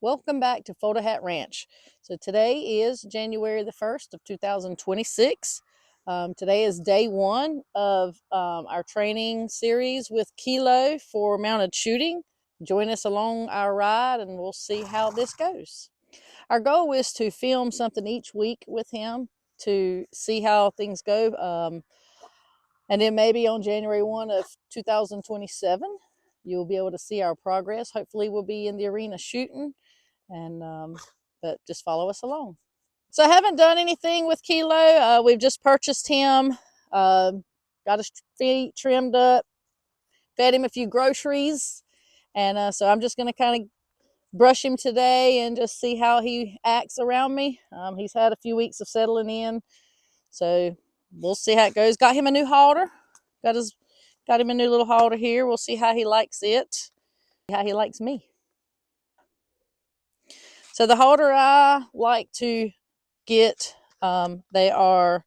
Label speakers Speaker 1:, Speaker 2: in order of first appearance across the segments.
Speaker 1: Welcome back to Photo Hat Ranch. So today is January the 1st of 2026. Today is day one of our training series with Kilo for mounted shooting. Join us along our ride and we'll see how this goes. Our goal is to film something each week with him to see how things go. And then maybe on January 1 of 2027, you'll be able to see our progress. Hopefully we'll be in the arena shooting, and but just follow us along. So I haven't done anything with Kilo. We've just purchased him, got his feet trimmed up, fed him a few groceries, and so I'm just going to kind of brush him today and just see how he acts around me. He's had a few weeks of settling in, so we'll see how it goes. Got him a new halter. Got him a new little halter here. We'll see how he likes it, how he likes me. So the halter I like to get, they are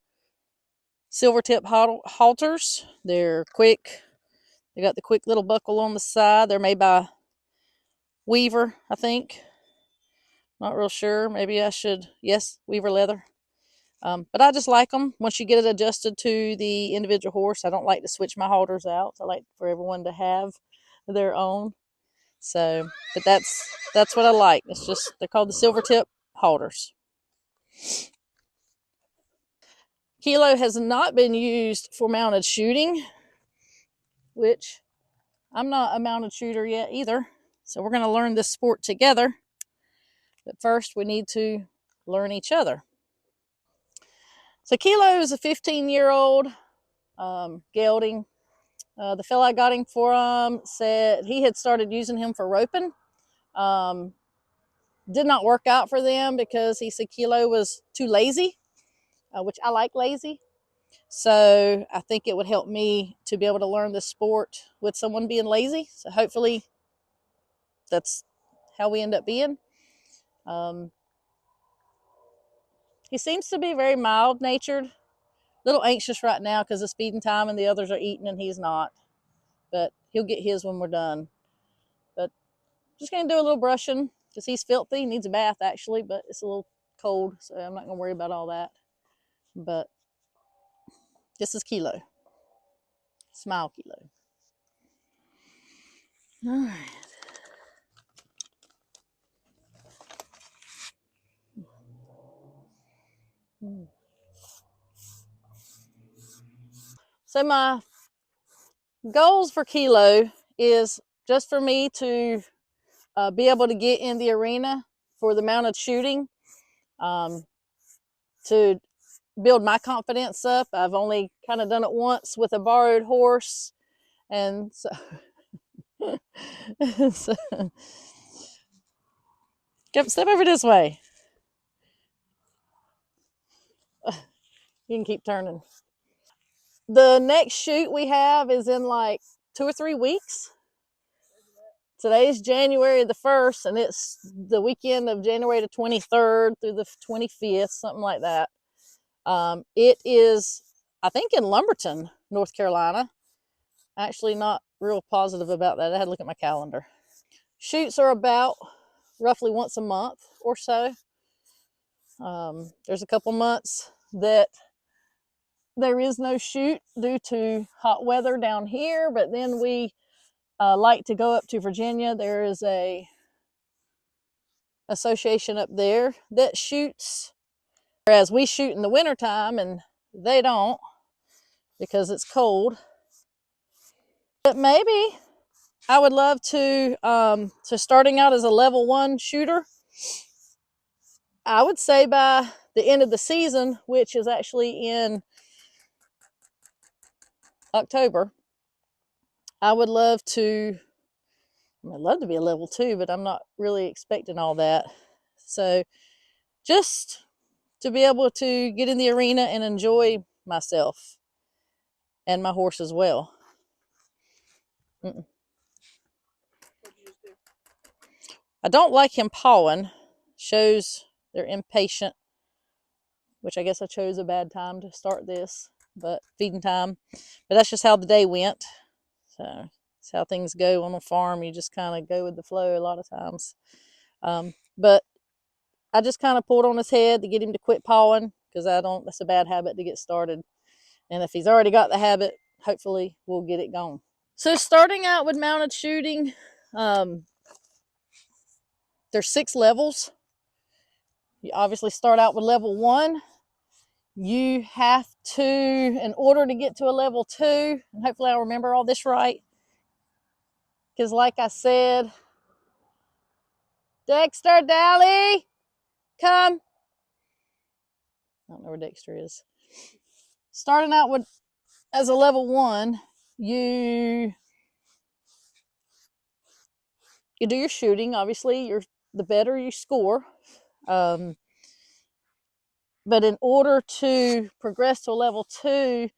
Speaker 1: silver tip halters. They're quick. They got the quick little buckle on the side. They're made by Weaver, I think. Not real sure. Maybe I should. Yes, Weaver leather. But I just like them once you get it adjusted to the individual horse. I don't like to switch my halters out. I like for everyone to have their own. So, but that's what I like. It's just, they're called the silver tip halters. Kilo has not been used for mounted shooting, which I'm not a mounted shooter yet either. So we're going to learn this sport together. But first we need to learn each other. So Kilo is a 15-year-old gelding. The fella I got him for said he had started using him for roping. Did not work out for them because he said Kilo was too lazy, which I like lazy. So I think it would help me to be able to learn this sport with someone being lazy. So hopefully that's how we end up being. He seems to be very mild-natured. A little anxious right now because it's feeding time and the others are eating and he's not. But he'll get his when we're done. But just going to do a little brushing because he's filthy. He needs a bath, actually, but it's a little cold, so I'm not going to worry about all that. But this is Kilo. Smile, Kilo. All right. So my goals for Kilo is just for me to be able to get in the arena for the mounted shooting, to build my confidence up. I've only kind of done it once with a borrowed horse, and so, so step over this way. You can keep turning. The next shoot we have is in like 2 or 3 weeks. Today's January the 1st, and it's the weekend of January the 23rd through the 25th, something like that. It is, I think, in Lumberton, North Carolina. Actually, not real positive about that. I had to look at my calendar. Shoots are about roughly once a month or so. There's a couple months that there is no shoot due to hot weather down here, but then we like to go up to Virginia. There is a association up there that shoots, whereas we shoot in the wintertime and they don't because it's cold. But maybe I would love to, so starting out as a level 1 shooter, I would say by the end of the season, which is actually in October, I'd love to be a level 2, but I'm not really expecting all that. So just to be able to get in the arena and enjoy myself and my horse as well. I don't like him pawing. Shows they're impatient, which I guess I chose a bad time to start this, but feeding time. But that's just how the day went. So it's how things go on a farm. You just kind of go with the flow a lot of times. but I just kind of pulled on his head to get him to quit pawing, because that's a bad habit to get started. And if he's already got the habit, hopefully we'll get it gone. So starting out with mounted shooting, there's 6 levels. You obviously start out with level 1. You have to, in order to get to a level 2, and hopefully I'll remember all this right, because like I said, Dexter, Dally, come. I don't know where Dexter is. Starting out with as a level 1, you do your shooting. Obviously, the better you score. But in order to progress to a level 2,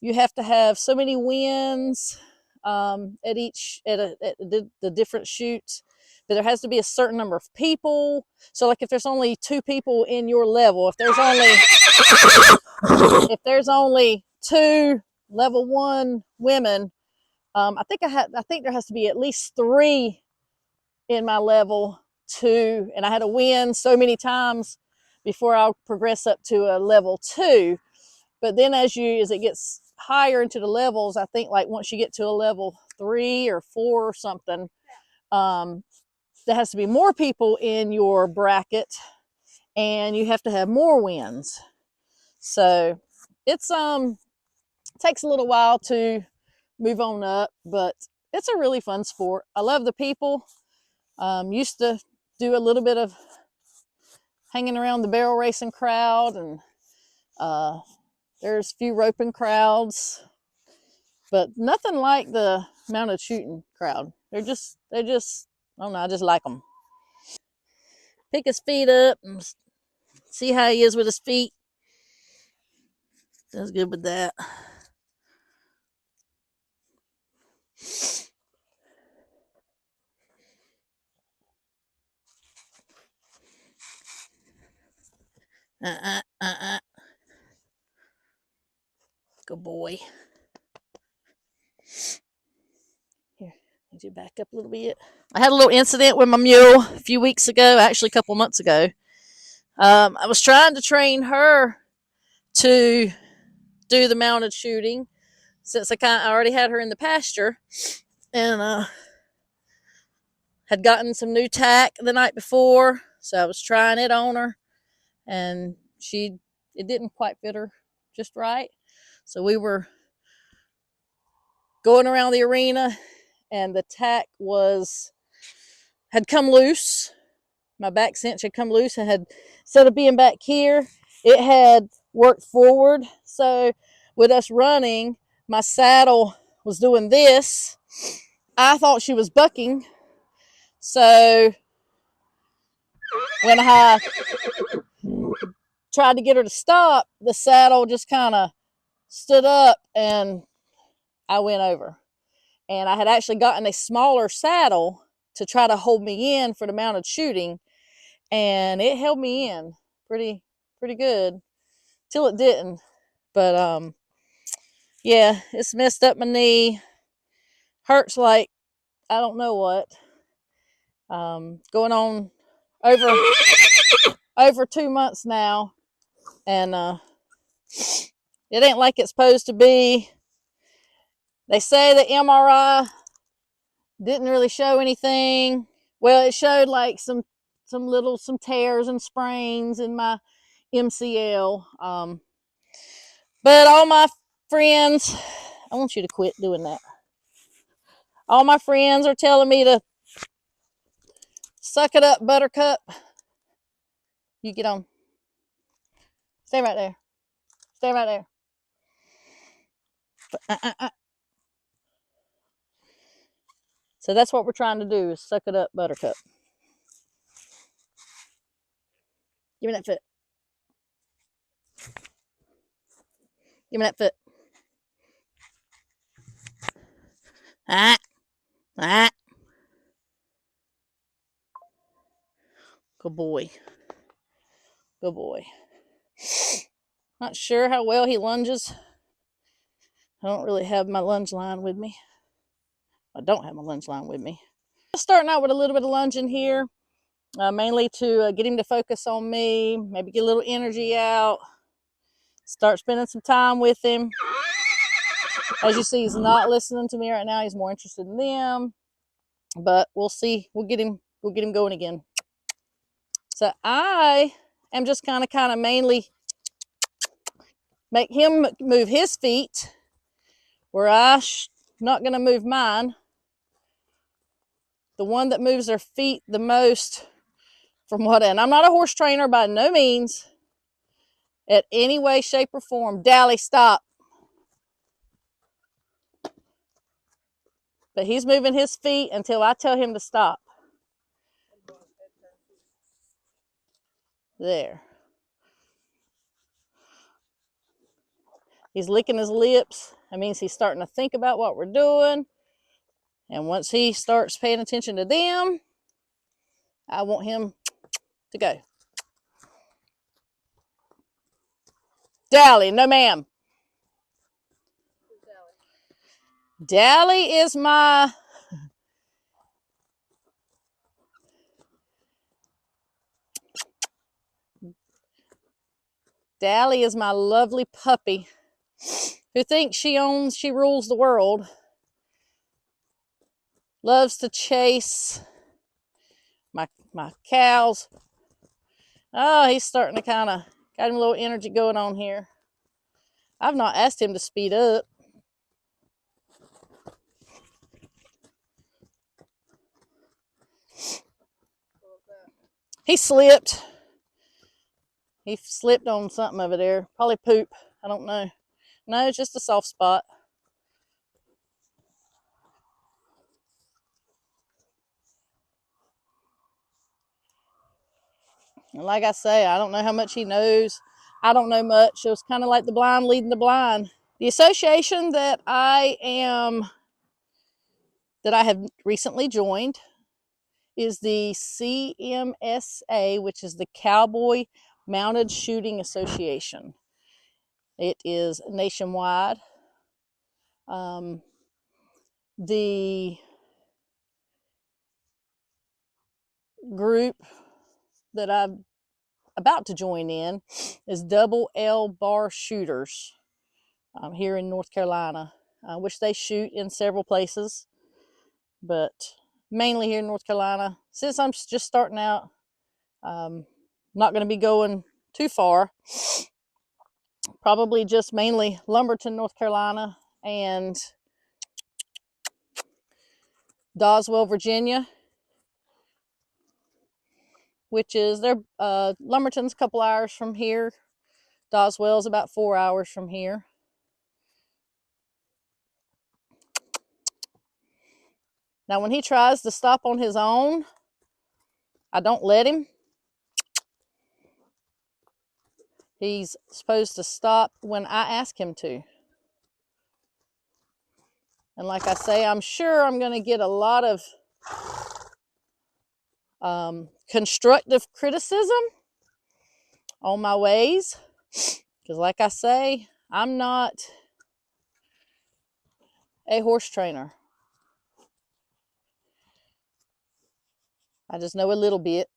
Speaker 1: you have to have so many wins at the different shoots. But there has to be a certain number of people. So, like, if there's only 2 people in your level, if there's only 2 level 1 women, I think there has to be at least 3 in my level 2, and I had to win so many times before I'll progress up to a level 2. But then as it gets higher into the levels, I think like once you get to a level 3 or 4 or something, there has to be more people in your bracket, and you have to have more wins. So it's takes a little while to move on up, but it's a really fun sport. I love the people. Used to do a little bit of hanging around the barrel racing crowd, and there's a few roping crowds, but nothing like the mounted shooting crowd. They're just, I don't know, I just like them. Pick his feet up and see how he is with his feet. Does good with that. Good boy. Here, need you back up a little bit. I had a little incident with my mule a few weeks ago, actually a couple months ago. I was trying to train her to do the mounted shooting, since I already had her in the pasture, and had gotten some new tack the night before, so I was trying it on her, and it didn't quite fit her just right. So we were going around the arena, and the tack had come loose. My back cinch had come loose, and had, instead of being back here, it had worked forward. So with us running, my saddle was doing this. I thought she was bucking. So when I tried to get her to stop, the saddle just kind of stood up and I went over. And I had actually gotten a smaller saddle to try to hold me in for the mounted shooting, and it held me in pretty good till it didn't. But yeah, it's messed up my knee. Hurts like I don't know what. Going on over 2 months now, and it ain't like it's supposed to be. They say the MRI didn't really show anything. Well, it showed like some tears and sprains in my MCL. But all my friends, I want you to quit doing that. All my friends are telling me to suck it up, Buttercup. You get on. Stay right there. Stay right there. So that's what we're trying to do, is suck it up, Buttercup. Give me that foot. Give me that foot. Ah. Ah. Good boy. Good boy. Not sure how well he lunges. I don't really have my lunge line with me. I don't have my lunge line with me. Starting out with a little bit of lunging here. mainly to get him to focus on me, maybe get a little energy out, start spending some time with him. As you see, he's not listening to me right now. He's more interested in them, but we'll see. We'll get him going again. So I am just kind of mainly make him move his feet where I'm not going to move mine. The one that moves their feet the most and I'm not a horse trainer by no means, at any way, shape, or form. Dally, stop. But he's moving his feet until I tell him to stop. There. He's licking his lips. That means he's starting to think about what we're doing. And once he starts paying attention to them, I want him to go. Dally, no ma'am. Dally is my lovely puppy who thinks she rules the world. Loves to chase my cows. Oh, he's starting to got him a little energy going on here. I've not asked him to speed up. He slipped. He slipped on something over there. Probably poop. I don't know. No, it's just a soft spot. And like I say, I don't know how much he knows. I don't know much. It was kind of like the blind leading the blind. The association that I have recently joined is the CMSA, which is the Cowboy Mounted Shooting Association. It is nationwide. The group that I'm about to join in is Double L Bar Shooters here in North Carolina, which they shoot in several places, but mainly here in North Carolina. Since I'm just starting out, not going to be going too far, probably just mainly Lumberton, North Carolina, and Doswell, Virginia, which is Lumberton's a couple hours from here. Doswell's about 4 hours from here. Now, when he tries to stop on his own, I don't let him. He's supposed to stop when I ask him to. And like I say, I'm sure I'm going to get a lot of constructive criticism on my ways. Because like I say, I'm not a horse trainer. I just know a little bit.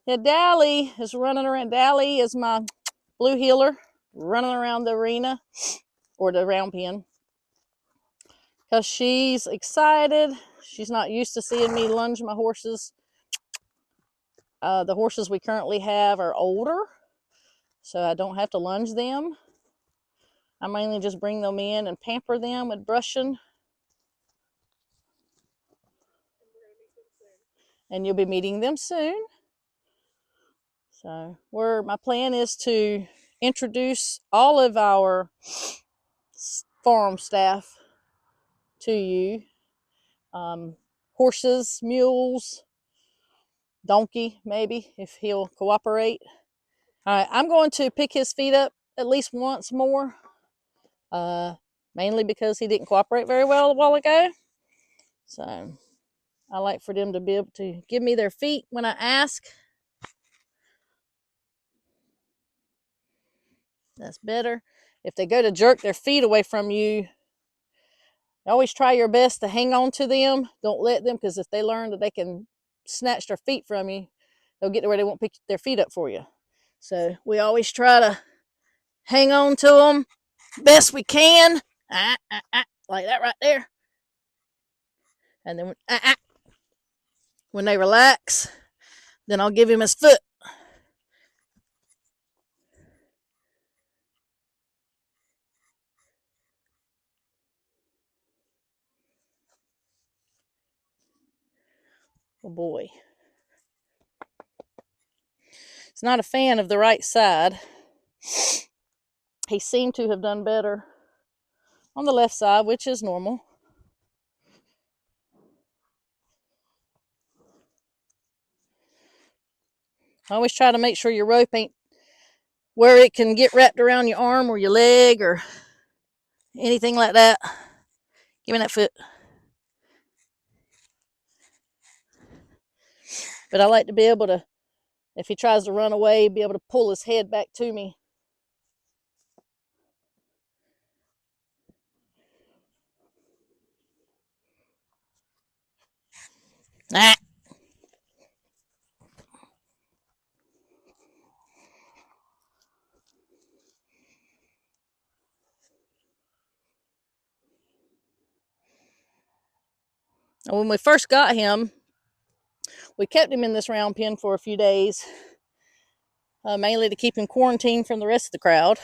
Speaker 1: Yeah, Dally is running around. Dally is my blue heeler running around the arena or the round pen because she's excited. She's not used to seeing me lunge my horses. The horses we currently have are older, so I don't have to lunge them. I mainly just bring them in and pamper them with brushing. And you'll be meeting them soon. So my plan is to introduce all of our farm staff to you. Horses, mules, donkey, maybe, if he'll cooperate. All right, I'm going to pick his feet up at least once more, mainly because he didn't cooperate very well a while ago. So I like for them to be able to give me their feet when I ask. That's better. If they go to jerk their feet away from you, Always try your best to hang on to them. Don't let them, because if they learn that they can snatch their feet from you, they'll get to where they won't pick their feet up for you. So we always try to hang on to them best we can. Like that right there. And then when they relax, then I'll give him his foot. Oh boy. He's not a fan of the right side. He seemed to have done better on the left side, which is normal. I always try to make sure your rope ain't where it can get wrapped around your arm or your leg or anything like that. Give me that foot. But I like to be able to, if he tries to run away, be able to pull his head back to me. Ah. When we first got him, we kept him in this round pen for a few days, mainly to keep him quarantined from the rest of the crowd,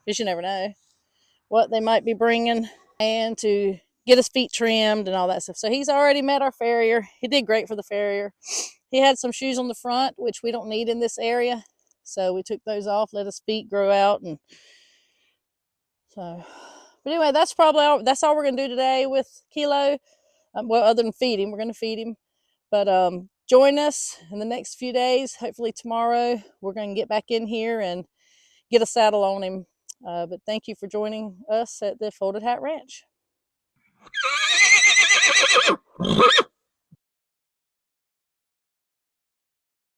Speaker 1: because you never know what they might be bringing, and to get his feet trimmed and all that stuff. So he's already met our farrier. He did great for the farrier. He had some shoes on the front, which we don't need in this area, so we took those off, let his feet grow out, and so. But anyway, that's all we're gonna do today with Kilo. Well, other than feed him, we're gonna feed him. But join us in the next few days. Hopefully tomorrow we're going to get back in here and get a saddle on him. But thank you for joining us at the Folded Hat Ranch.